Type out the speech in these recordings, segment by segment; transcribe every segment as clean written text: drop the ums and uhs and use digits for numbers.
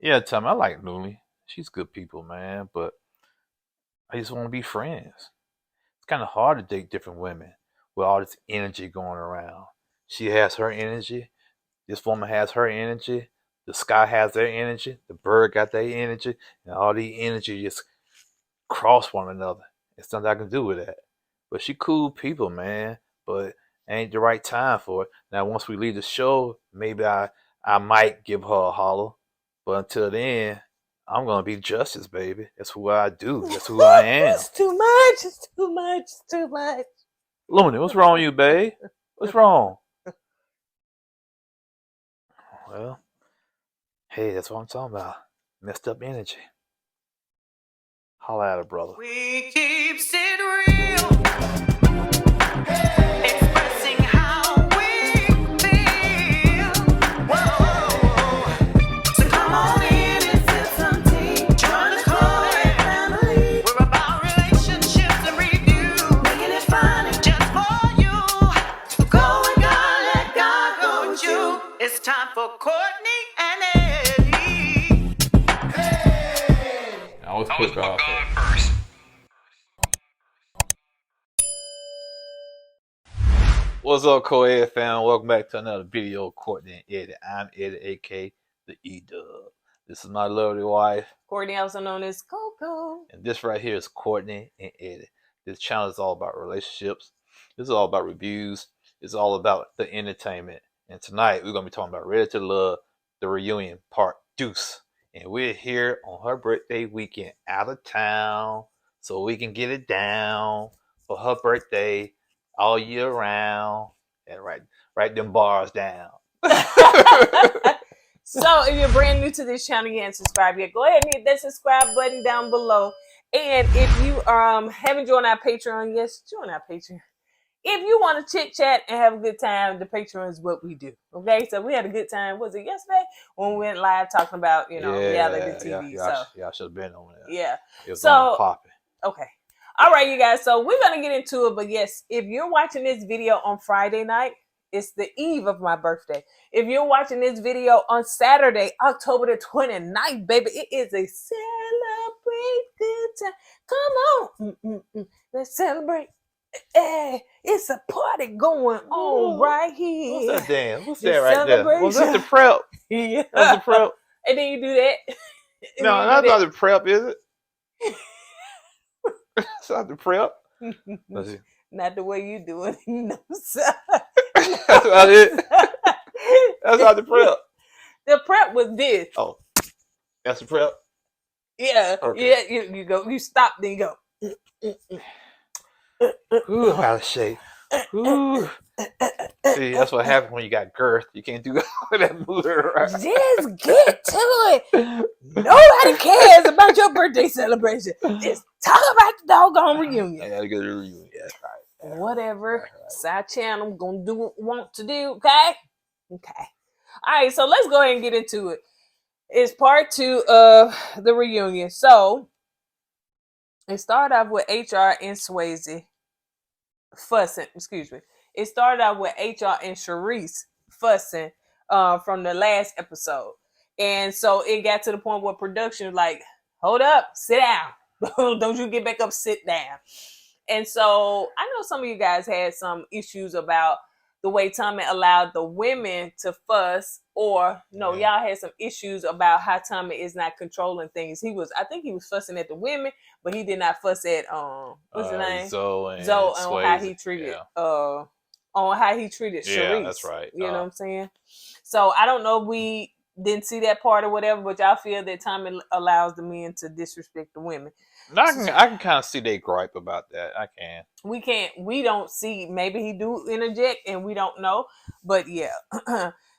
Yeah, Tommy, I like Luli. She's good people, man, but I just want to be friends. It's kind of hard to date different women with all this energy going around. She has her energy. This woman has her energy. The sky has their energy. The bird got their energy. And all the energy just cross one another. It's nothing I can do with that. But she cool people, man. But ain't the right time for it. Now, once we leave the show, maybe I might give her a holler. But until then, I'm gonna be justice, baby. That's who I do. That's who I am. It's too much. It's too much. It's too much. Looney, what's wrong with you, babe? What's wrong? Well, hey, that's what I'm talking about. Messed up energy. Holla at her, brother. We keep it real, expressing how we feel. Whoa. So come on in and sip some tea. Join the KOED family. We're about relationships and review, making it fun and just for you. Go with God, let God go with you. It's time for Courtney and Eddie. I always put God first. What's up, KOED fam? Welcome back to another video of Courtney and Eddie. I'm Eddie, aka the E-Dub. This is my lovely wife, Courtney, also known as Coco. and this right here is Courtney and Eddie. This channel is all about relationships. This is all about reviews. It's all about the entertainment. And tonight we're gonna be talking about Ready to Love, the reunion part deuce. And we're here on her birthday weekend, out of town, so we can get it down for her birthday all year round. And write them bars down. So if you're brand new to this channel, you haven't subscribed yet, go ahead and hit that subscribe button down below. And if you haven't joined our Patreon, yes, join our Patreon. If you want to chit chat and have a good time, the Patreon is what we do. Okay, so we had a good time. Was it yesterday when we went live talking about reality TV? Y'all should have been on there. Yeah. It was So popping. okay. All right, you guys. So we're going to get into it. But yes, if you're watching this video on Friday night, it's the eve of my birthday. If you're watching this video on Saturday, October the 29th, baby, it is a celebrate good time. Come on. Let's celebrate. Hey, it's a party going on right here. What's that dance? What's The that right there? Was that the celebration. prep? Yeah. That's the prep? And then you do that. And No, then you that's do not the prep, is it? It's not the prep. that. Let's see. Not the way you do it. No, sir. That's not it. That's not the prep. The prep was this. Oh, that's the prep? Yeah. Okay. Yeah. You go. You stop. Then you go. Ooh, out of shape. Ooh. See, that's what happens when you got girth. You can't do that move right. Just get to it. Nobody cares about your birthday celebration. Just talk about the doggone reunion. I gotta go to the reunion. That's right. Whatever. That's right. Side channel gonna do what we want to do. Okay. Okay. All right. So let's go ahead and get into it. It's part 2 of the reunion. So it started off with HR and Swayze fussing. Excuse me. It started out with HR and Charisse fussing from the last episode. And so it got to the point where production was like, hold up, sit down. Don't you get back up, sit down. And so I know some of you guys had some issues about the way Tommy allowed the women to fuss, or no, y'all had some issues about how Tommy is not controlling things. I think he was fussing at the women, but he did not fuss at what's his name? Zoe and on how he treated on how he treated Charisse. Yeah, that's right. You know what I'm saying? So I don't know if we didn't see that part or whatever, but y'all feel that Tommy allows the men to disrespect the women. I can kind of see they gripe about that. I can. We don't see, maybe he do interject and we don't know, but yeah.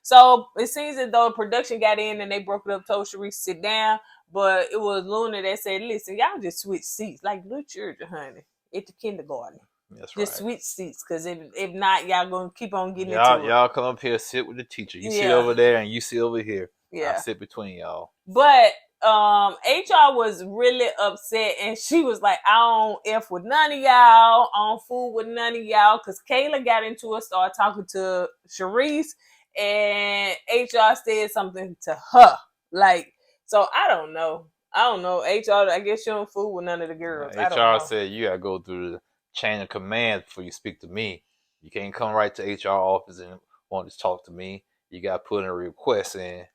So it seems as though production got in and they broke it up, told Charisse sit down, but it was Luna that said, listen, y'all just switch seats like little children, honey, at the kindergarten. That's just right. switch seats, because if not, y'all gonna keep on getting into it. Y'all come up here, sit with the teacher. You sit over there and you sit over here. Yeah, I sit between y'all. But HR was really upset, and she was like, I don't F with none of y'all, I don't fool with none of y'all, because Kayla got into it, started talking to Charisse, and HR said something to her, like So I don't know. HR, I guess you don't fool with none of the girls. I don't HR know. said you gotta go through the chain of command before you speak to me. You can't come right to HR office and want to talk to me. You gotta put in a request in,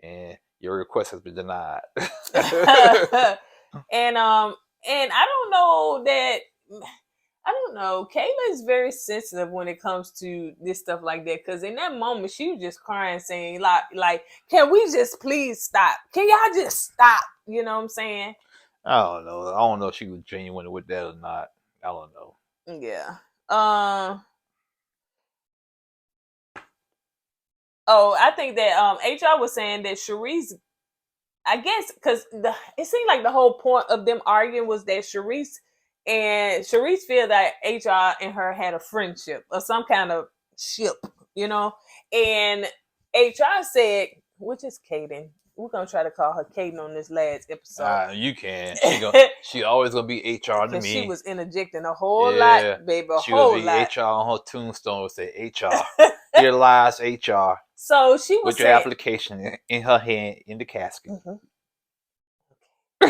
and your request has been denied. And I don't know that. I don't know. Kayla is very sensitive when it comes to this stuff like that. Because in that moment, she was just crying, saying like, "Can we just please stop? Can y'all just stop?" You know what I'm saying? I don't know. I don't know if she was genuine with that or not. I don't know. Yeah. Oh, I think that HR was saying that Charisse, I guess, because it seemed like the whole point of them arguing was that Charisse feel that HR and her had a friendship or some kind of ship, you know. And HR said, which is Kaden. We're gonna try to call her Kaden on this last episode. You can. She always gonna be HR to Because me. she was interjecting a whole lot, baby, a she whole would be lot. HR on her tombstone would say HR. Here lies HR. So she was with your application in her hand in the casket. Mm-hmm.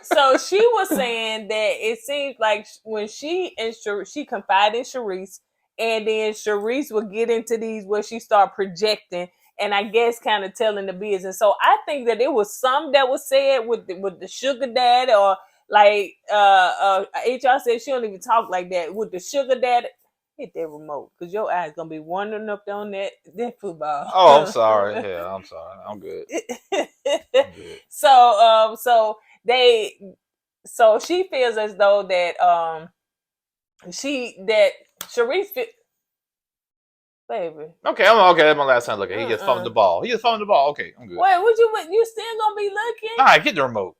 So she was saying that it seems like when she confided in Charisse, and then Charisse would get into these where she start projecting, and I guess kind of telling the business. So I think that it was some that was said with the sugar daddy, or like HR said she don't even talk like that with the sugar daddy. Hit that remote, because your eyes gonna be wandering up on that football. Oh, I'm sorry. Yeah, I'm sorry. I'm good. I'm good. So she feels as though that Charisse baby. Okay, okay. That's my last time looking. He just fumbled the ball. Okay, I'm good. Wait, you still gonna be looking? All right, get the remote.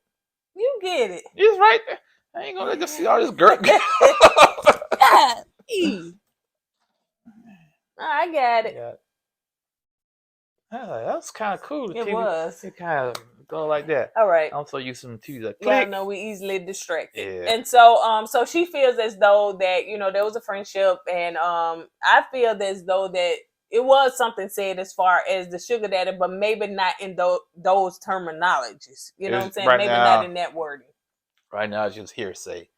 You get it. He's right there. I ain't gonna let you see all this girl. I got it. Yeah. That was kind of cool. It was. It kind of go like that. All right. I'm so used to them too. Like, yeah, I know we easily distracted. Yeah. And so she feels as though that there was a friendship, and I feel as though that it was something said as far as the sugar daddy, but maybe not in those terminologies. You know what I'm saying? Right maybe now, not in that wording. Right now, it's just hearsay.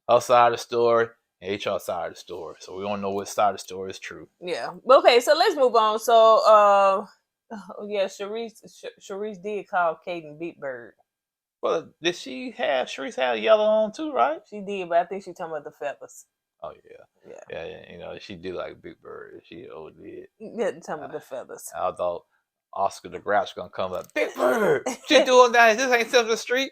Her side of the story and HR side of the story. So we don't know which side of the story is true. Yeah. Okay, so let's move on. So yeah, Charisse did call Caden Big Bird. Well, did Charisse have yellow on too, right? She did, but I think she talking about the feathers. Oh yeah. She did like Big Bird. She did. Yeah, talking about the feathers. I thought Oscar the Grouch gonna come up. Big Bird, she doing that? This ain't Samson Street.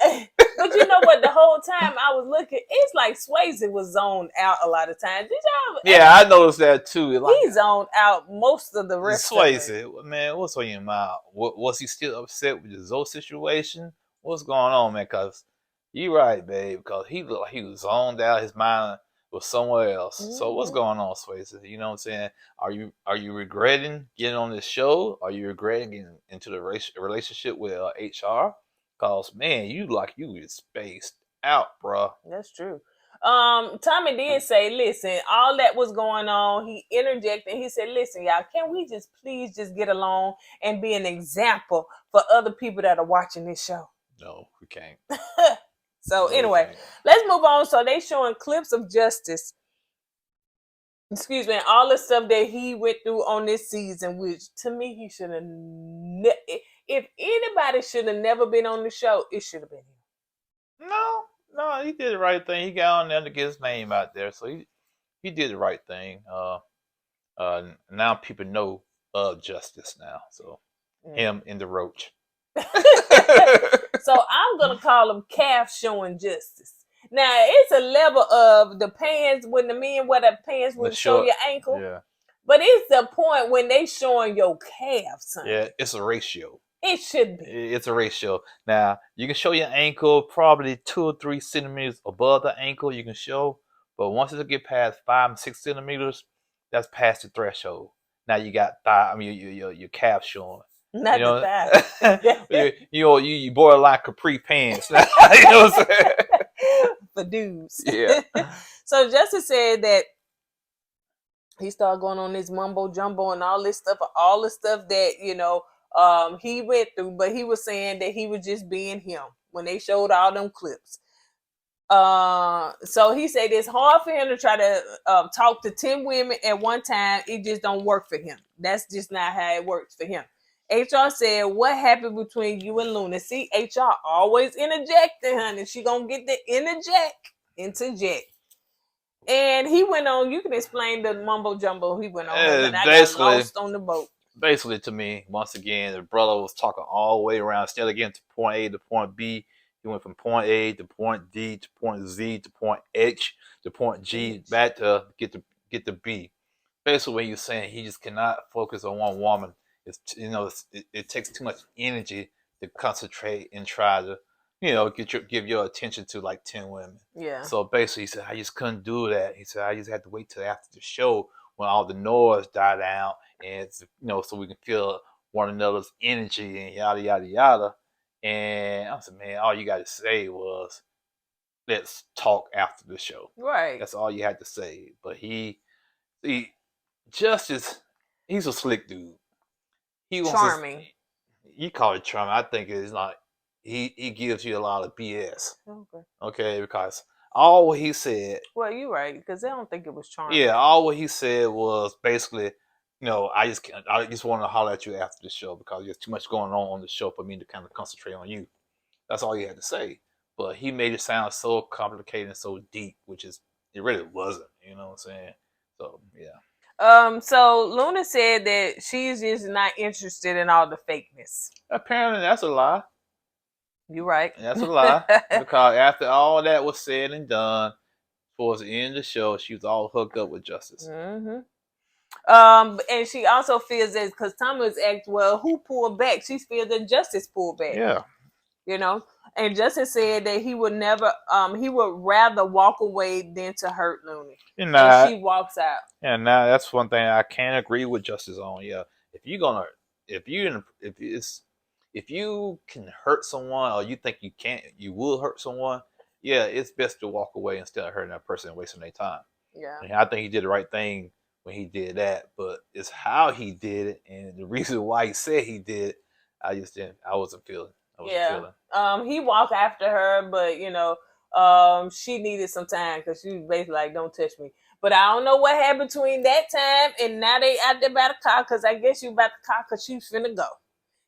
But you know what? The whole time I was looking, it's like Swayze was zoned out a lot of times. Did y'all? Yeah, I noticed that too. He zoned out most of the rest. Swayze, man, what's on your mind? Was he still upset with the Zoe situation? What's going on, man? Cause you right, babe. Because he looked like he was zoned out. His mind was somewhere else. Mm-hmm. So what's going on, Swayze? You know what I'm saying? Are you regretting getting on this show? Are you regretting getting into the relationship with HR? Cause man, you was spaced out, bro. That's true. Tommy did say, listen, all that was going on. He interjected. He said, listen, y'all, can we please get along and be an example for other people that are watching this show? No, we can't. So anyway, let's move on. So they showing clips of Justice. Excuse me, all the stuff that he went through on this season, which to me he should have. If anybody should have never been on the show, it should have been him. No, he did the right thing. He got on there to get his name out there, so he did the right thing. Now people know of Justice now, so him and the Roach. So I'm gonna call him Calf showing Justice. Now it's a level of the pants when the men wear the pants would show your ankle. Yeah. But it's the point when they showing your calf, son. Yeah, it's a ratio. It should be. It's a ratio. Now you can show your ankle probably 2 or 3 centimeters above the ankle. You can show, but once it get past 5 and 6 centimeters, that's past the threshold. Now you got your calf showing. Not the thigh. you borderline capri pants. You know what I'm saying? For dudes. Yeah. So Justice said that he started going on this mumbo jumbo and all this stuff, all the stuff that he went through, but he was saying that he was just being him when they showed all them clips. So he said it's hard for him to try to talk to 10 women at one time. It just don't work for him. That's just not how it works for him. HR said, what happened between you and Luna? See, HR always interjecting, honey. She gonna get the interject. And he went on, you can explain the mumbo jumbo he went on, but I got lost on the boat. Basically, to me, once again, the brother was talking all the way around. Instead of getting to point A to point B, he went from point A to point D to point Z to point H to point G, back to get to B. Basically, what he was saying, he just cannot focus on one woman. It takes too much energy to concentrate and try to, give your attention to like 10 women. Yeah. So basically, he said, I just couldn't do that. He said, I just had to wait till after the show when all the noise died down, and so we can feel one another's energy and yada yada yada. And I said, man, all you got to say was, let's talk after the show. Right. That's all you had to say. But Justice, he's a slick dude. Charming. You call it charming. I think it's not. He gives you a lot of BS. Okay, because all what he said. Well, you're right, because I don't think it was charming. Yeah, all what he said was basically, I just want to holler at you after the show because there's too much going on the show for me to kind of concentrate on you. That's all he had to say. But he made it sound so complicated and so deep, which it really wasn't. You know what I'm saying? So yeah. So Luna said that she's just not interested in all the fakeness. Apparently, that's a lie. You're right. That's a lie. Because after all that was said and done, towards the end of the show, she was all hooked up with Justice. Mm-hmm. And she also feels that because Thomas asked, well, who pulled back? She feels that Justice pulled back. Yeah. And Justice said that he would never, he would rather walk away than to hurt Luna. And she walks out. Yeah, now that's one thing I can't agree with Justice on. Yeah, if you can hurt someone or you think you will hurt someone, yeah, it's best to walk away instead of hurting that person and wasting their time. Yeah. And I think he did the right thing when he did that, but it's how he did it and the reason why he said he did it, I wasn't feeling. He walked after her, but she needed some time because she was basically like, don't touch me. But I don't know what happened between that time and now they out there by the car because I guess you about the car because she's finna go.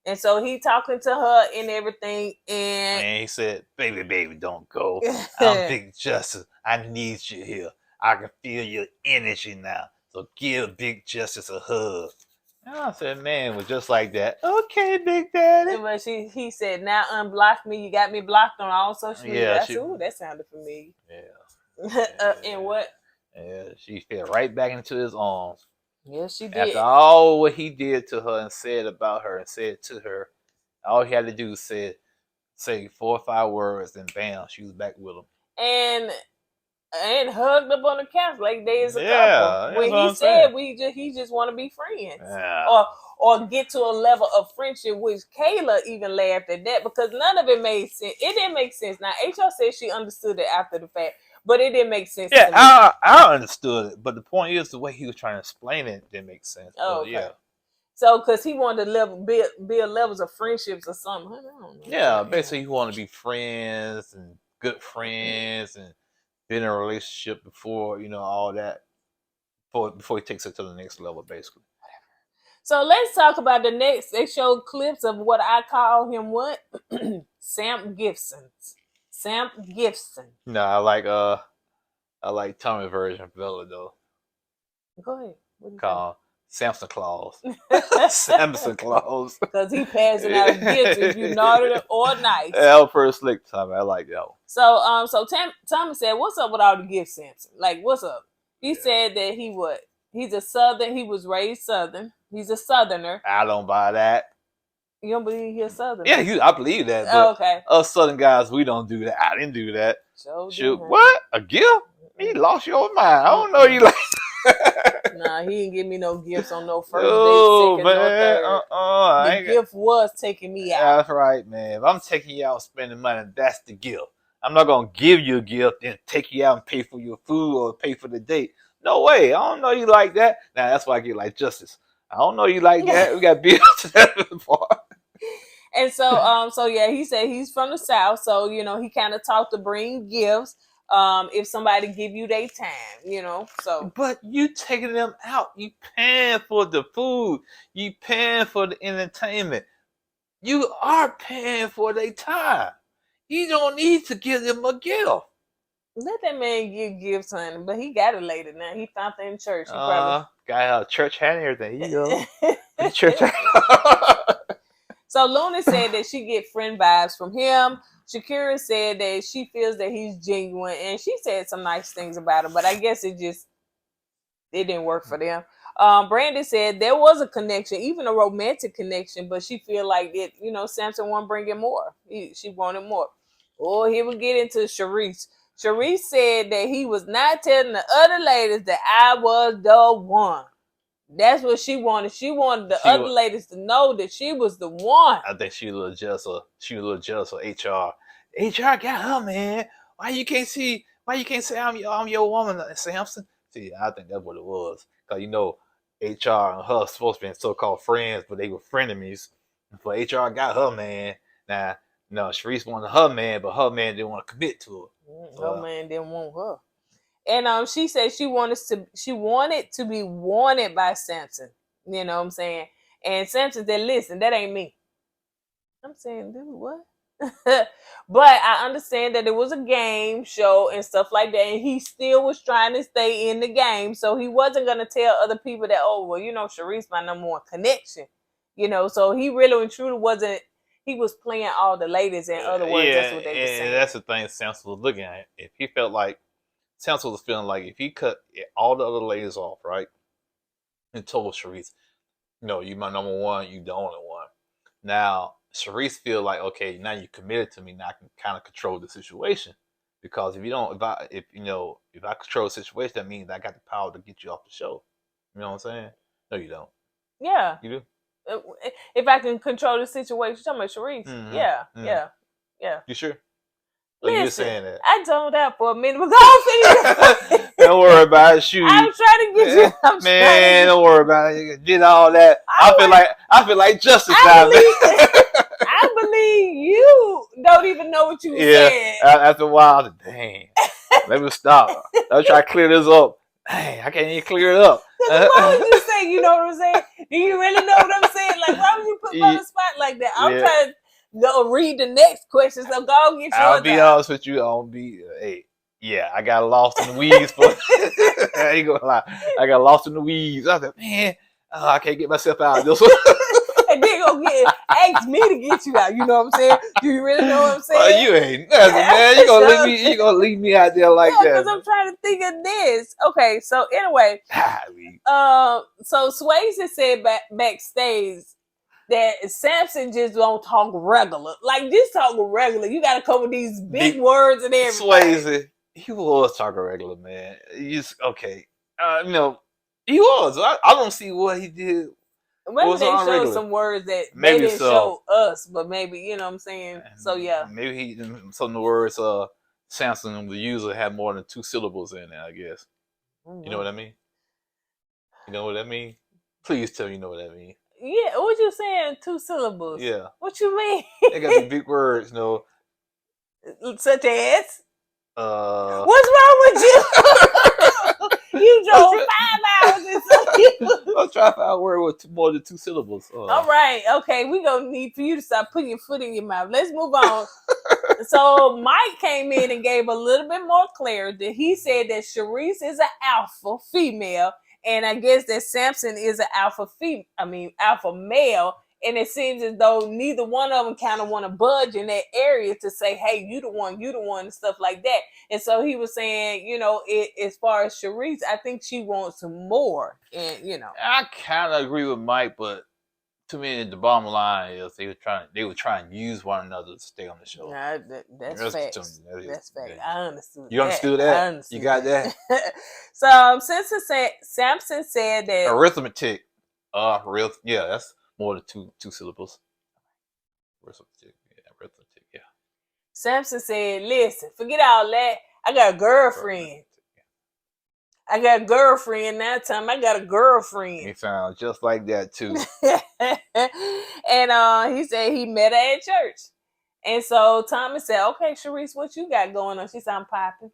And so he talking to her and everything, and he said, baby, don't go. I'm Big Justice. I need you here. I can feel your energy now. So give Big Justice a hug. And I said, man, it was just like that. Okay, Big Daddy. But he said, now unblock me. You got me blocked on all social media. I said, ooh, that sounded familiar. Yeah. And what? Yeah, she fell right back into his arms. Yes, she did. After all what he did to her and said about her and said to her, all he had to do was say 4 or 5 words, and bam, she was back with him. And hugged up on the couch like they is a couple. When he said he just want to be friends, or get to a level of friendship, which Kayla even laughed at that because none of it made sense. It didn't make sense. Now HR said she understood it after the fact, but it didn't make sense. Yeah, I understood it, but the point is the way he was trying to explain it didn't make sense. Oh, okay. Yeah. So, because he wanted to build levels of friendships or something. I don't know. Yeah, basically he wanted to be friends and good friends and be in a relationship before, all that, before he takes it to the next level, basically. So let's talk about the next. They showed clips of what I call him what? Sam Gibson. No, I like Tommy version of Bella though. Go ahead. Called Samson Claus. Samson Claus. Because he passing out gifts if you naughty or nice. That was pretty slick, Tommy. I like that one. So Tommy said, "What's up with all the gifts, Samson? Like, what's up?" He said that he's a Southern. He was raised Southern. He's a Southerner. I don't buy that. You don't believe he's a Southerner? Yeah, I believe that. But okay. Us Southern guys, we don't do that. I didn't do that. Shoot, what? A gift? You lost your mind. I don't know you like. Nah, he didn't give me no gifts on no first date, second, man. no third. The gift was taking me out. That's right, man. If I'm taking you out spending money, that's the gift. I'm not gonna give you a gift and take you out and pay for your food or pay for the date. No way. I don't know you like that. Now that's why I get like Justice. I don't know you like that. We got bills to that part. And so yeah, he said he's from the South, so he kind of talked to bring gifts. If somebody give you their time, so But you taking them out. You paying for the food. You paying for the entertainment. You are paying for their time. You don't need to give them a gift. let that man give gifts, honey. But he got it later now. He found it in church. He probably Got a church hat and everything. Here you go. The church hat. So Luna said that she get friend vibes from him. Shakira said that she feels that he's genuine, and she said some nice things about him, but I guess it didn't work for them. Brandon said there was a connection, even a romantic connection, but she feel like it. Samson wanted bringing more. She wanted more. Oh, here we get into Charisse. Charisse said that he was not telling the other ladies that I was the one. That's what she wanted. She wanted the other ladies to know that she was the one. I think she was a little jealous. She was a little jealous of HR. HR got her, man. Why you can't say I'm your woman, Samson? See, I think that's what it was. Cause HR and her supposed to be so-called friends, but they were frenemies. But HR got her man. Now, no, Charisse wanted her man, but her man didn't want to commit to her. Her man didn't want her. And she said she wanted to be wanted by Samson. You know what I'm saying? And Samson said, listen, that ain't me. I'm saying, dude, what? But I understand that it was a game show and stuff like that, and he still was trying to stay in the game, so he wasn't going to tell other people that, oh, well, Charisse my number one connection. So he really and truly wasn't. He was playing all the ladies, in other words. Yeah, that's what they were saying. And that's the thing Samson was looking at. If he felt like Samson was feeling like if he cut all the other ladies off, right, and told Charisse, you my number one, you the only one. Now Charisse feel like, okay, now you committed to me, now I can kind of control the situation. Because if I control the situation, that means I got the power to get you off the show. You know what I'm saying? No, you don't. Yeah. You do? If I can control the situation, talking about Charisse. Mm-hmm. Yeah. You sure? Listen, you're saying that. I zoned out for a minute, but go finish. Don't worry about it. Shoot. I'm trying to get you. Man, don't worry about it. Did all that. I feel like justice now. I believe you don't even know what you said. After a while, I was like, dang. Let me stop. I'll try to clear this up. Dang, I can't even clear it up. Why would you say, you know what I'm saying? Do you really know what I'm saying? Like, why would you put me on the spot like that? I'm trying to go read the next question, so go get yours. I'll be honest with you. I got lost in the weeds. I ain't gonna lie. I got lost in the weeds. I was like, man, I can't get myself out of this one. And then ask me to get you out. You know what I'm saying? Do you really know what I'm saying? You ain't nothing, man. You gonna leave me out there like that? Because I'm trying to think of this. Okay, so anyway, so Swayze said backstage that Samson just don't talk regular. Like, just talk regular. You got to come with these big words and everything. Swayze, he was talking regular, man. Okay. He was. I don't see what he did. Maybe they showed some words that they didn't show us, but maybe, you know what I'm saying? So, yeah. Maybe some of the words Samson, the user, had more than 2 syllables in there, I guess. Mm-hmm. You know what I mean? You know what I mean? Please tell me you know what I mean. Yeah, what you saying? 2 syllables? Yeah. What you mean? They got the big words, Such as? What's wrong with you? You drove 5 hours and something. I'm trying to find a word with more than 2 syllables. All right, okay, we're going to need for you to stop putting your foot in your mouth. Let's move on. So Mike came in and gave a little bit more clarity. He said that Charisse is an alpha female, and I guess that Samson is an alpha male. And it seems as though neither one of them kind of want to budge in that area to say, hey, you the one, and stuff like that. And so he was saying, as far as Charisse, I think she wants some more. And, I kind of agree with Mike, but to me, the bottom line is they were trying to use one another to stay on the show. Nah, that's fact. That's fact. I understood. You understood that? You got that? So Samson said that arithmetic. That's more than two syllables. Arithmetic. Yeah. Samson said, listen, forget all that. I got a girlfriend. I got a girlfriend that time. I got a girlfriend. He sounds just like that too. And he said he met her at church. And so Tommy said, "Okay, Charisse, what you got going on?" She said, "I'm popping."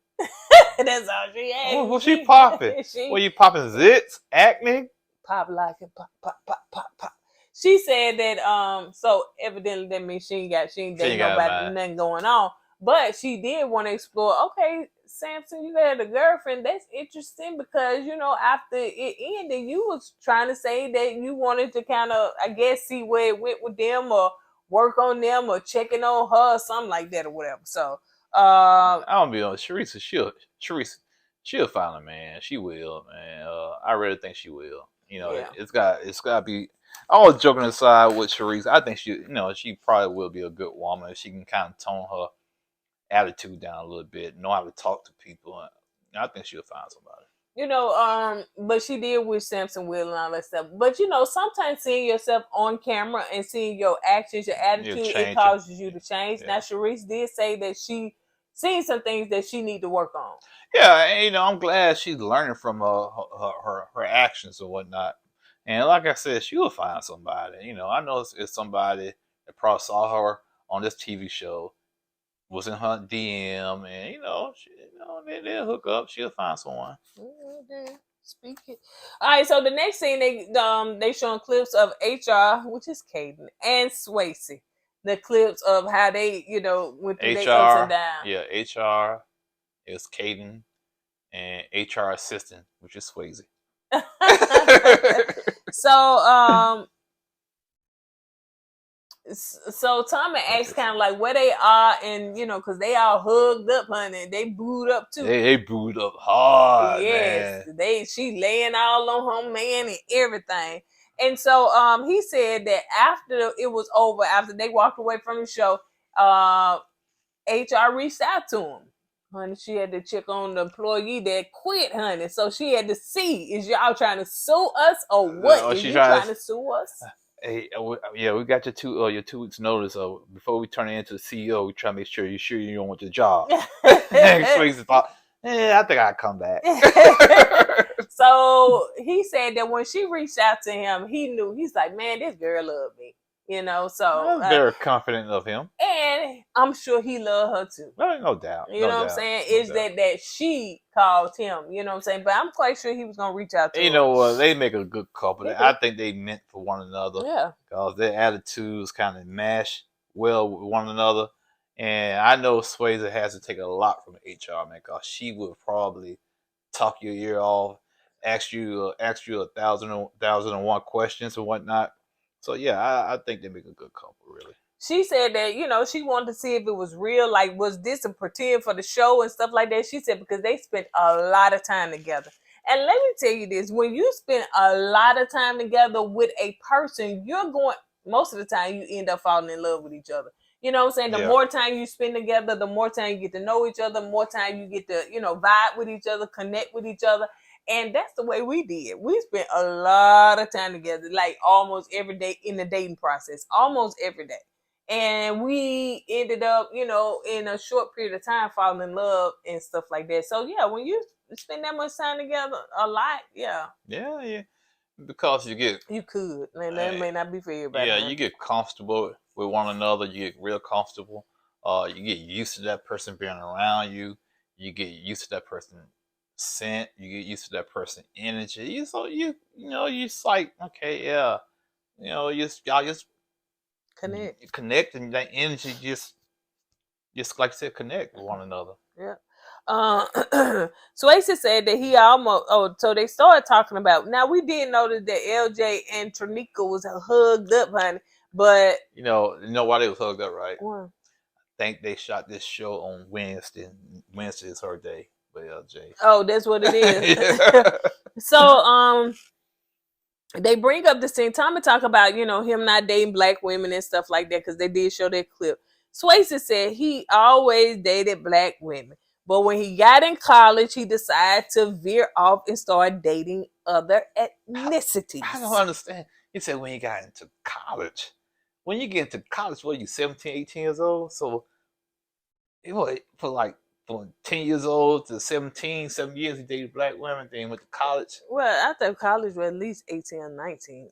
That's all she had. Oh, what she popping? She What you popping? Zits? Acne? pop like it, pop, pop, pop, pop, pop. She said that so evidently that means she ain't dating nobody, nothing going on. But she did want to explore, okay, Samson, you had a girlfriend. That's interesting because, after it ended, you was trying to say that you wanted to kind of, I guess, see where it went with them or work on them or checking on her or something like that or whatever. So I don't be on Charisse. She'll find a man. She will, man. I really think she will. Yeah. It's got to be. All joking aside with Charisse, I think she probably will be a good woman if she can kind of tone her attitude down a little bit, know how to talk to people. I think she'll find somebody. But she did wish Samson will and all that stuff. But sometimes seeing yourself on camera and seeing your actions, your attitude, it causes you to change. Yeah. Now, Charisse did say that she seen some things that she need to work on. Yeah, and, I'm glad she's learning from her actions and whatnot. And like I said, she will find somebody. I know it's somebody that probably saw her on this TV show, was in her DM, and they'll hook up. She'll find someone. Okay. Speak it. All right. So the next scene they showing clips of HR, which is Cadence and Swayze. The clips of how they went through their ups and downs. Yeah, HR is Cadence and HR assistant, which is Swayze. So Tommy asks kind of like where they are, and because they all hugged up, honey. They booed up too. They booed up hard. Yes, man. She laying all on her man and everything. And so he said that after it was over, after they walked away from the show, HR reached out to him. Honey, she had to check on the employee that quit, honey. So she had to see, is y'all trying to sue us or what? Is you trying to sue us? Hey, yeah, we got your 2 weeks notice. Before we turn it into the CEO, we try to make sure you don't want the job. Swayze thought, I think I'll come back. So he said that when she reached out to him, he knew. He's like, man, this girl loved me. So I'm very confident of him, and I'm sure he loved her too. No doubt. You know what I'm saying? It's that she called him. You know what I'm saying? But I'm quite sure he was gonna reach out to her. You know what? They make a good couple. I think they meant for one another. Yeah, because their attitudes kind of mash well with one another. And I know Swayze has to take a lot from HR, man, because she would probably talk your ear off, ask you 1,001 questions and whatnot. So yeah, I think they make a good couple, really. She said that, she wanted to see if it was real. Like, was this a pretend for the show and stuff like that? She said because they spent a lot of time together. And let me tell you this, when you spend a lot of time together with a person, most of the time you end up falling in love with each other. You know what I'm saying? The more time you spend together, the more time you get to know each other, the more time you get to, vibe with each other, connect with each other. And that's the way we did. We spent a lot of time together, like almost every day in the dating process, almost every day. And we ended up, in a short period of time falling in love and stuff like that. So, yeah, when you spend that much time together, a lot, yeah. Yeah. Because you could. And that may not be for everybody. Yeah, you get comfortable with one another. You get real comfortable. You get used to that person being around you. You get used to that person scent. You get used to that person energy. So you just like, okay, yeah. Y'all just connect, and that energy just like I said, connect with one another. Yeah. Swayze said that he almost. So they started talking about. Now we did notice that LJ and Tronika was hugged up, honey. But you know why they was hugged up, right? Why? I think they shot this show on Wednesday. Wednesday is her day, but LJ. Oh, that's what it is. So they bring up the scene. Tommy talk about him not dating black women and stuff like that because they did show that clip. Swayze said he always dated black women, but when he got in college, he decided to veer off and start dating other ethnicities. I don't understand. He said when he got into college. When you get into college, what are you, 17, 18 years old? So for like from 10 years old to 17, 7 years, he dated black women, then went to college. Well, I thought college was at least 18 or 19.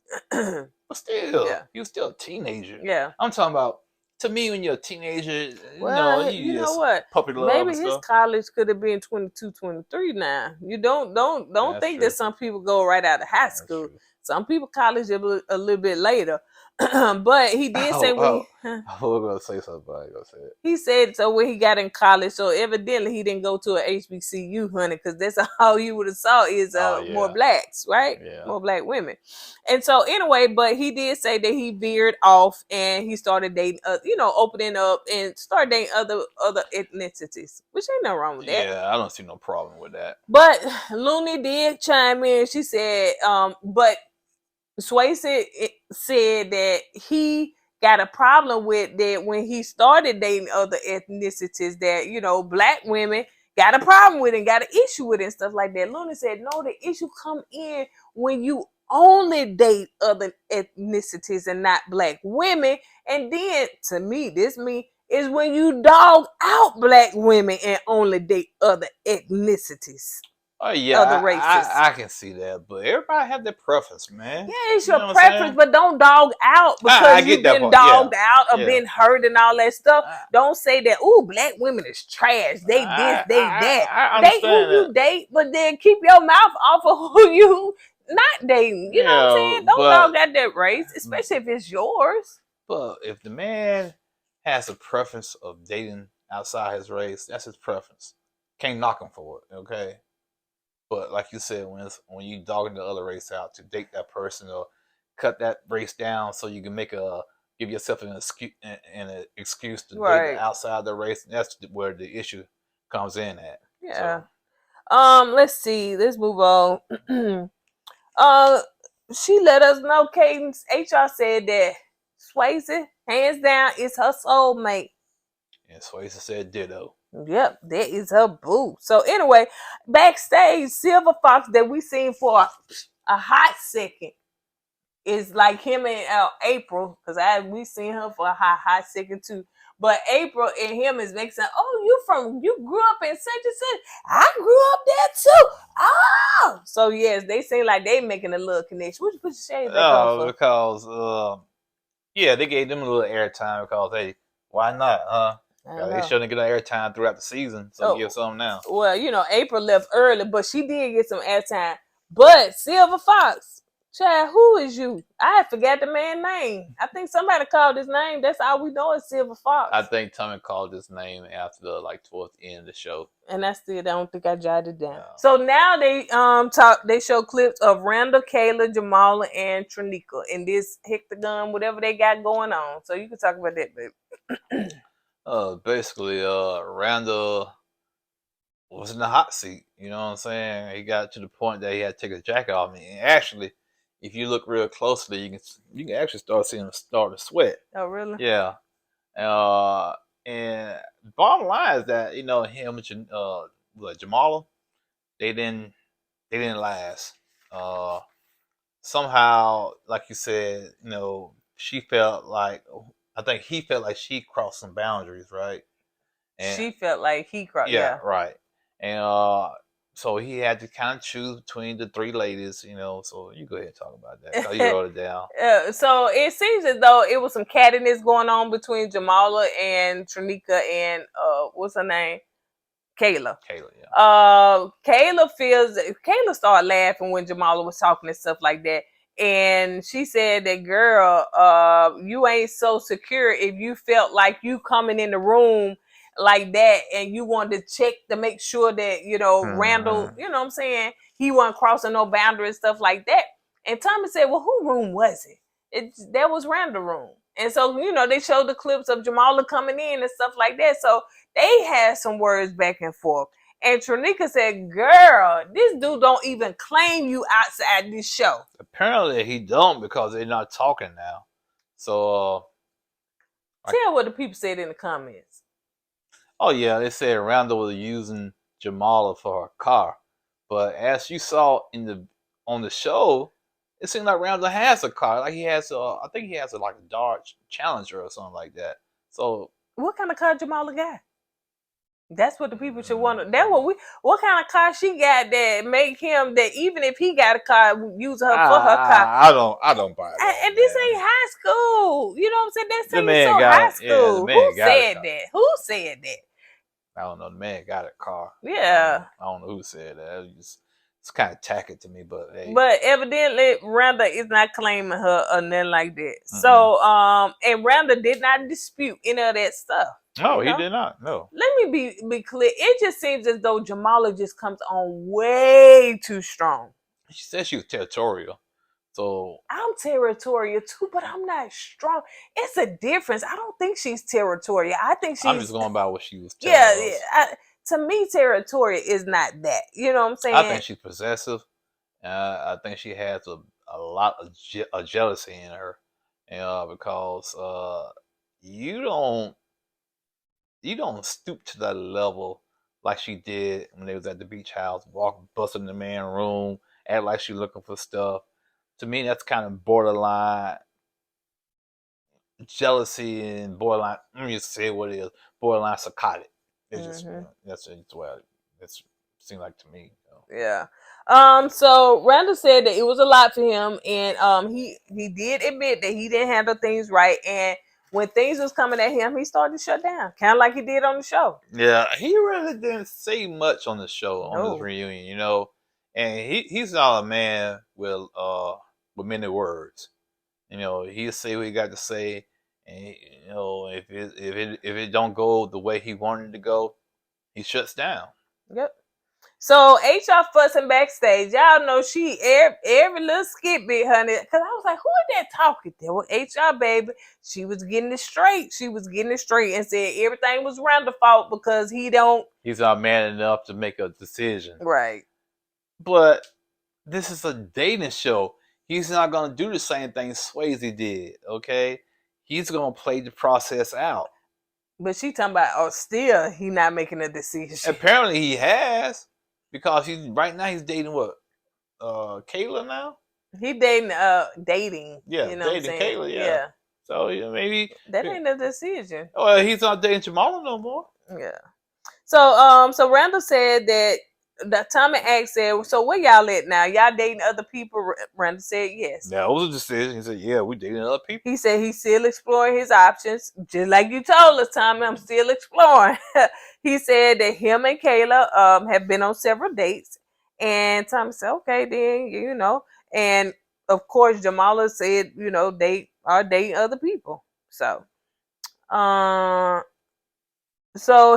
But still, Yeah. he was still a teenager. Yeah. I'm talking about, to me, when you're a teenager, Well, you you know just what? puppy love Maybe and his stuff. college could have been 22, 23 now. You don't That's think true. that some people go right out of high That's school. true. Some people college a little bit later. But he did say when I was going to say something, but I ain't going to say it. he said so when he got in college. So evidently he didn't go to a HBCU, honey, because that's all you would have saw is more blacks, right? Yeah. More black women. And so anyway, but he did say that he veered off and he started dating, opening up and started dating other ethnicities, which ain't no wrong with that. Yeah, I don't see no problem with that. But Looney did chime in. She said, but Swayze said that he got a problem with that when he started dating other ethnicities, that black women got a problem with it and got an issue with it and stuff like that. Looney said, no, the issue come in when you only date other ethnicities and not black women. And then to me, is when you dog out black women and only date other ethnicities. Oh yeah, other races. I can see that, but everybody have their preference, man. Yeah, it's You your know what I'm preference, saying? but don't dog out because get you've that been part, yeah. dogged out or Yeah. been hurt and all that stuff. Don't say that, ooh, black women is trash. They this, they that. I Date who understand you that. date, but then keep your mouth off of who you not dating. You know what I'm Yeah, saying? Don't but- dog out that race, especially if it's yours. But if the man has a preference of dating outside his race, that's his preference. Can't knock him for it, okay? But like you said, when you dogging the other race out to date that person or cut that race down so you can give yourself an excuse to Right. date outside the race, that's where the issue comes in at. Yeah. So, Let's see. Let's move on. She let us know, Cadence HR said that Swayze, hands down, is her soulmate. and Swayze said ditto. Yep, that is her boo. So anyway, backstage, Silver Fox that we seen for a hot second is like him and April, because we seen her for a hot second too. But April and him is making sense. Oh, you grew up in such and such. I grew up there too. Oh, so yes, they seem like they making a little connection. What you put your shades back on for? Because they gave them a little airtime because hey, why not, huh? They shouldn't get airtime throughout the season, so give some now. Well, April left early, but she did get some airtime. But Silver Fox, child, who is you? I forgot the man's name. I think somebody called his name. That's all we know is Silver Fox. I think Tommy called his name after towards the end of the show. And I don't think I jotted it down. No. So now they show clips of Randall, Kayla, Jamala, and Trinica in this hectagon, whatever they got going on. So you can talk about that, baby. Basically, Randall was in the hot seat. You know what I'm saying? He got to the point that he had to take his jacket off. And actually, if you look real closely, you can actually start seeing him start to sweat. Oh, really? Yeah. And bottom line is that him and Jamala, they didn't last. Somehow, like you said, she felt like. I think he felt like she crossed some boundaries, right? And she felt like he crossed. Yeah, right. And so he had to kind of choose between the three ladies, So you go ahead and talk about that. So you wrote it down. So it seems as though it was some cattiness going on between Jamala and Trinica and what's her name? Kayla. Yeah. Kayla started laughing when Jamala was talking and stuff like that. And she said that, girl, you ain't so secure if you felt like you coming in the room like that and you wanted to check to make sure that, Randall, you know what I'm saying? He wasn't crossing no boundaries, stuff like that. And Tommy said, well, who room was it? That was Randall room. And so, they showed the clips of Jamala coming in and stuff like that. So they had some words back and forth. And Trinica said, girl, this dude don't even claim you outside this show. Apparently he don't because they're not talking now. So tell what the people said in the comments. Oh yeah, they said Randall was using Jamala for her car. But as you saw on the show, it seemed like Randall has a car. Like he has I think he has a Dodge Challenger or something like that. So what kind of car Jamala got? That's what the people should want. That's what kind of car she got that make him that even if he got a car, use her for her car. I don't buy that. And this ain't high school. You know what I'm saying? That The seems man so got high it. Yeah, the school. man Who got a said car. that? Who said that? I don't know. The man got a car. Yeah. I don't know who said that. It's kind of tacky to me, but hey. But evidently, Randall is not claiming her or nothing like that. So, and Randall did not dispute any of that stuff. No, he did not. No. Let me be clear. It just seems as though Jamala just comes on way too strong. She said she was territorial. So I'm territorial too, but I'm not strong. It's a difference. I don't think she's territorial. I think she's. I'm just going by what she was telling us. To me, territorial is not that. You know what I'm saying? I think she's possessive. I think she has a lot of jealousy in her, because you don't stoop to that level like she did when they was at the beach house, busting in the man's room, act like she looking for stuff. To me, that's kind of borderline jealousy and borderline. Let me just say what it is: borderline psychotic. It's just that's what it seemed like to me. Yeah. So Randall said that it was a lot for him, and he did admit that he didn't handle things right, and when things was coming at him, he started to shut down, kind of like he did on the show. Yeah, he really didn't say much on the show on this reunion, and he's not a man with many words. He'll say what he got to say, and if it don't go the way he wanted it to go, he shuts down. Yep. So HR fussing backstage. Y'all know she every little skit bit, honey. Cause I was like, who is that talking? There was HR baby. She was getting it straight. And said everything was Randall's fault because he's not man enough to make a decision. Right. But this is a dating show. He's not gonna do the same thing Swayze did, okay? He's gonna play the process out. But she talking about, still he not making a decision. Apparently he has. Because right now he's dating what? Kayla now? He dating dating. Yeah, you know dating what I'm saying? Kayla, yeah. So maybe that ain't a decision. Oh, he's not dating Jamala no more. Yeah. So Randall said that Tommy said, so where y'all at now? Y'all dating other people? Randall said yes. That was a decision. He said, yeah, we dating other people. He said he's still exploring his options. Just like you told us, Tommy, I'm still exploring. He said that him and Kayla have been on several dates. And Tommy said, okay, then, And of course, Jamala said, they are dating other people. So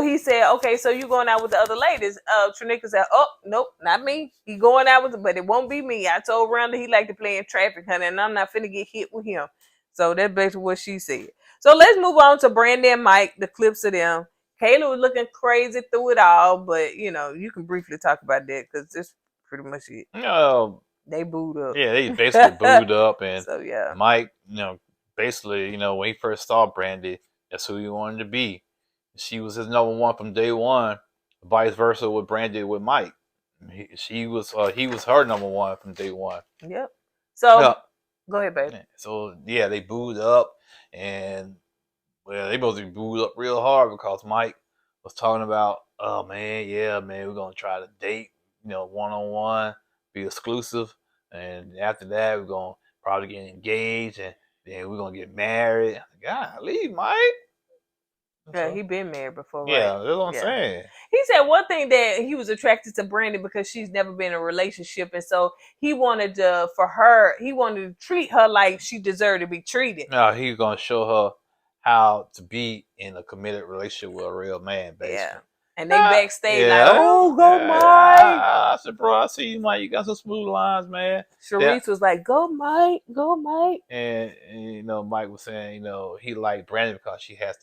he said, okay, so you going out with the other ladies. Trinica said, oh, nope, not me. He going out with them, but it won't be me. I told Randall he like to play in traffic, honey, and I'm not finna get hit with him. So that's basically what she said. So let's move on to Brandy and Mike, the clips of them. Kayla was looking crazy through it all, but, you can briefly talk about that because that's pretty much it. They booed up. Yeah, they basically booed up. And so, yeah. Mike, basically, when he first saw Brandy, that's who he wanted to be. She was his number one from day one. Vice versa with Brandy with Mike. He was her number one from day one. Yep. So go ahead, baby. So yeah, they booed up, and they both booed up real hard because Mike was talking about, oh man, yeah, man, we're gonna try to date, 1-on-1, be exclusive, and after that we're gonna probably get engaged, and then we're gonna get married. Golly, Mike. Yeah, he been married before, right? Yeah, that's what I'm saying. He said one thing that he was attracted to Brandy because she's never been in a relationship, and so he wanted to treat her like she deserved to be treated. No, he's gonna show her how to be in a committed relationship with a real man, basically. Yeah. And they backstage like, oh, go Mike. I said, bro, I see you, Mike. You got some smooth lines, man. Charisse was like, go Mike, go Mike. And Mike was saying, he liked Brandy because she has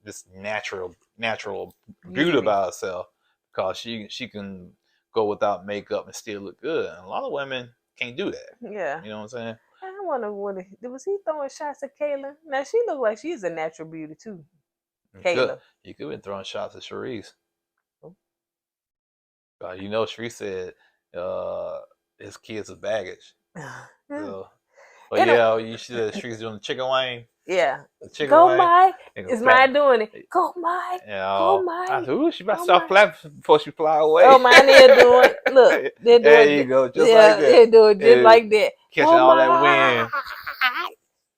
this natural beauty about herself, because she can go without makeup and still look good. And a lot of women can't do that. Yeah. You know what I'm saying? I wonder was he throwing shots at Kayla? Now she looked like she's a natural beauty too. Kayla. You could have been throwing shots at Charisse. Charisse said his kids are baggage. So, But yeah, you see the streets doing the chicken wing. Yeah. The chicken Go wing. Mike. They go Is flap. mine doing it? Go Mike. Go I Mike. said, ooh, she about to Go, start Mike. flapping before she fly away. Oh, mine is doing. Look, they're doing. There you go, just like that. They're doing just like that. Catching all that wind.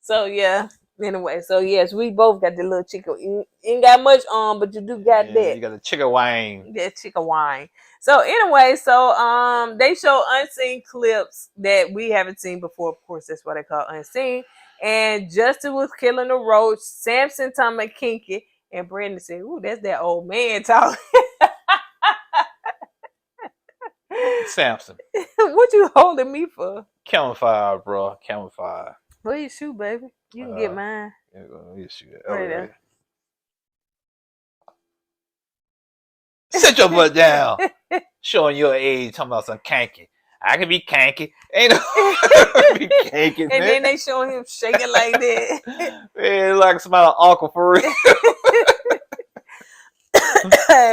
So yeah. Anyway, so yes, we both got the little chicken. You ain't got much on, but you do got that. You got the chicken wing. That chicken wine. So anyway, so they show unseen clips that we haven't seen before. Of course, that's what they call unseen. And Justin was killing the roach. Samson talking about kinky, and Brandon said, "Ooh, that's that old man talking." Samson. What you holding me for? Camouflage, bro. Camouflage. Where you shoot, baby? You can get mine. You shoot it. Right there. Sit your butt down. Showing your age, talking about some kanky. I can be kanky. Ain't no be kanky, And man. then they showing him shaking like that. Man, like somebody uncle for real.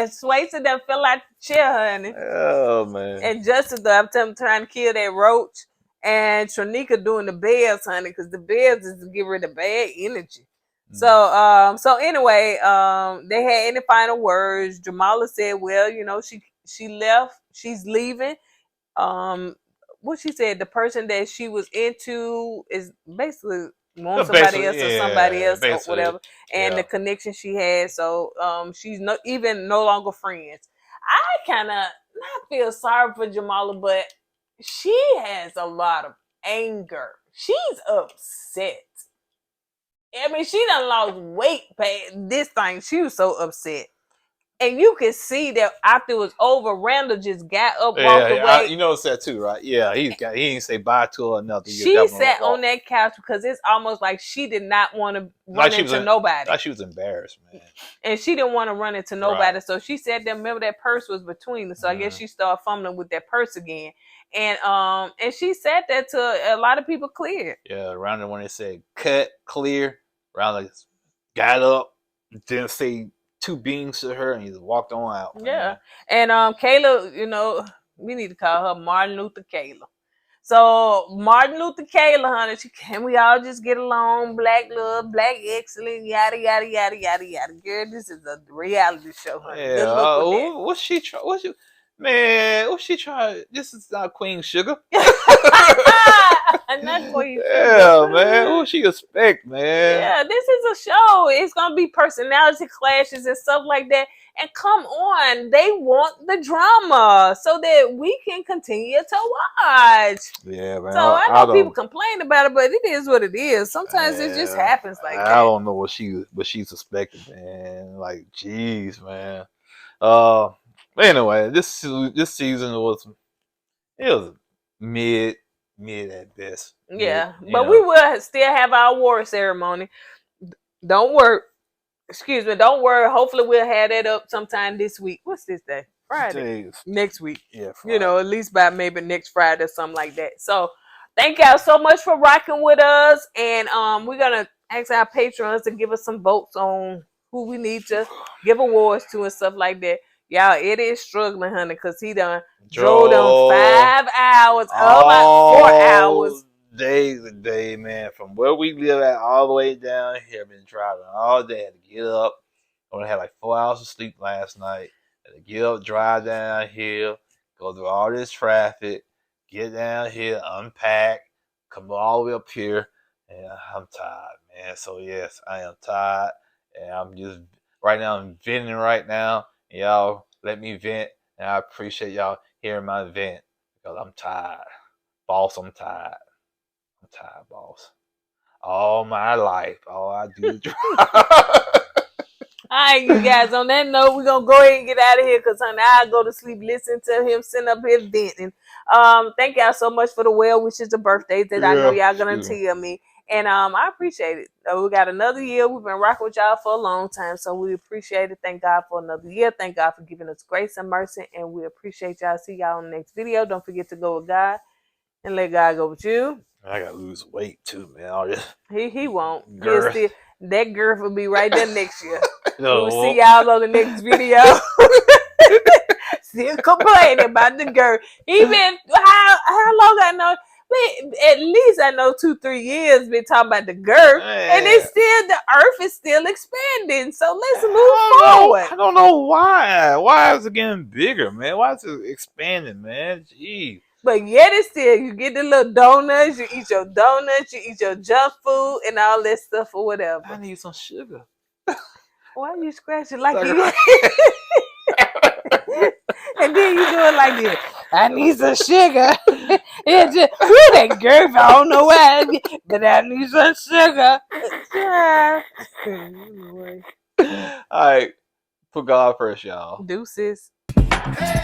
Swayze done fell out the chair, honey. Oh man. And Justin, though, I'm trying to kill that roach. And Tronika doing the bells, honey, because the bells is to get rid of bad energy. So anyway, they had any final words. Jamala said, well, you know, she left, she's leaving. What she said, the person that she was into is basically want somebody else or somebody else or whatever, and the connection she had. So she's no longer friends. I kind of not feel sorry for Jamala, but she has a lot of anger. She's upset. I mean, she done lost weight past this thing. She was so upset. And you can see that after it was over, Randall just got up, walked away. You noticed that too, right? Yeah, he didn't say bye to her or nothing. She sat on that couch because it's almost like she did not want to run into nobody. Like she was embarrassed, man. And she didn't want to run into nobody. Right. So she said that, remember that purse was between them. So I guess she started fumbling with that purse again. And she said that to a lot of people clear. Yeah, around when they said cut, clear, Randall got up, didn't say two beings to her, and he just walked on out. Yeah. And Kayla, you know, we need to call her Martin Luther Kayla. So Martin Luther Kayla, honey, can we all just get along? Black love, black excellence, yada yada yada yada yada. Girl, this is a reality show, honey. Yeah. What's she try? What's she trying? This is not Queen Sugar. Not Queen Sugar. Yeah, man. What she expect, man? Yeah, this is a show. It's gonna be personality clashes and stuff like that. And come on, they want the drama so that we can continue to watch. Yeah, man. So I know people complain about it, but it is what it is. Sometimes it just happens like that. I don't know what she's suspecting, man. Like, jeez, man. Anyway, this season was mid at best. Yeah, but we will still have our award ceremony. Don't worry. Excuse me. Don't worry. Hopefully, we'll have that up sometime this week. What's this day? Friday. Next week. Yeah. Friday. You know, at least by maybe next Friday or something like that. So, thank y'all so much for rocking with us, and we're gonna ask our patrons to give us some votes on who we need to give awards to and stuff like that. Y'all, it is struggling, honey, because he done drove them 5 hours, about 4 hours. Day, man. From where we live at all the way down here, I've been driving all day. I had to get up. I only had like 4 hours of sleep last night. I had to get up, drive down here, go through all this traffic, get down here, unpack, come all the way up here, and I'm tired, man. So yes, I am tired, and I'm just right now. I'm venting right now. Y'all let me vent, and I appreciate y'all hearing my vent because I'm tired. Boss, I'm tired. I'm tired, boss. All my life, all I do is drive. All right, you guys, on that note, we're going to go ahead and get out of here because, honey, I'll go to sleep listening to him send up his venting. Thank y'all so much for the well wishes of birthdays that I know y'all going to tell me. And I appreciate it. We got another year. We've been rocking with y'all for a long time, so we appreciate it. Thank God for another year. Thank God for giving us grace and mercy, and we appreciate y'all. See y'all in the next video. Don't forget to go with God and let God go with you. I gotta lose weight too, man. He won't. That girth will be right there next year. We'll see y'all on the next video. Still complaining about the girth. He been how long I know Man, at least I know 2-3 years been talking about the girth, and it's still the earth is still expanding. So let's move forward. I don't know why. Why is it getting bigger, man? Why is it expanding, man? Jeez. But yet it's still, you get the little donuts, you eat your donuts, you eat your junk food and all that stuff or whatever. I need some sugar. Why are you scratching like you? And then you do it like this. I need some sugar. It's just, that girl, I don't know why, but I need some sugar. All right, put God first, y'all. Deuces. Hey.